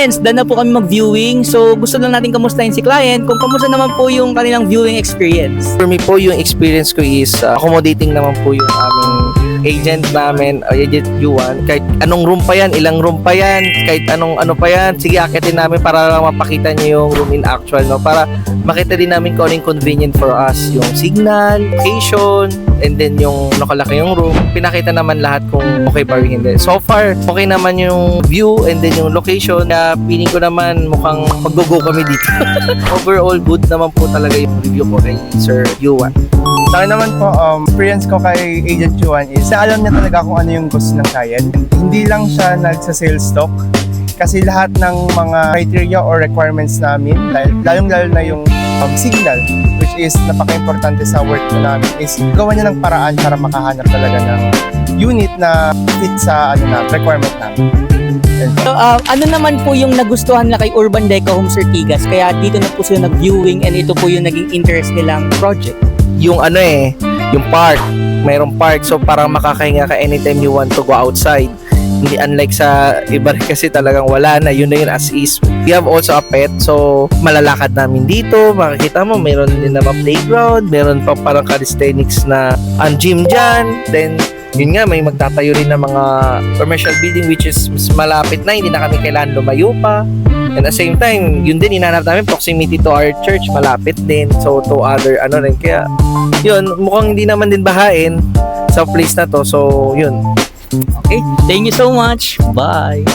Done na po kami mag-viewing. So, gusto lang natin kamustahin si client kung kamusta naman po yung kanilang viewing experience. For me po, yung experience ko is accommodating naman po yung aming agent namin, agent Yuan. Kahit anong room pa yan, ilang room pa yan, kahit anong ano pa yan, sige akitin namin para lang mapakita niyo yung room in actual, no? Para makita din namin kung anong convenient for us, yung signal, location, and then yung nakalaki yung room. Pinakita naman lahat kung okay pa rin hindi. So far, okay naman yung view and then yung location. Kaya feeling ko naman mukhang mag-go kami dito. Overall, good naman po talaga yung review ko kay Sir Yuan. Sa akin naman po, experience ko kay Agent Yuan is na alam niya talaga kung ano yung gusto ng client. Hindi lang siya nagsa-sales talk kasi lahat ng mga criteria or requirements namin, lalong-lalo na yung signal, which is napaka-importante sa work ko namin, is gawa niya ng paraan para makahanap talaga ng unit na fit sa requirement namin. So, ano naman po yung nagustuhan na kay Urban Deca Homes Ortigas? Kaya dito na po sila nag-viewing and ito po yung naging interest nilang project. Yung yung park, mayroong park, so parang makakahinga ka anytime you want to go outside. Hindi unlike sa iba kasi talagang wala na, yun na yun as is. We have also a pet, so malalakad namin dito, makikita mo meron din naman playground, meron pa parang calisthenics na gym dyan, then yun nga, may magtatayo rin ng mga commercial building which is mas malapit na, hindi na kami kailangan lumayo pa. And at the same time, yun din, hinanap namin proximity to our church, malapit din. So, to other, rin. Kaya, yun, mukhang hindi naman din bahain sa place na to. So, yun. Okay, thank you so much. Bye.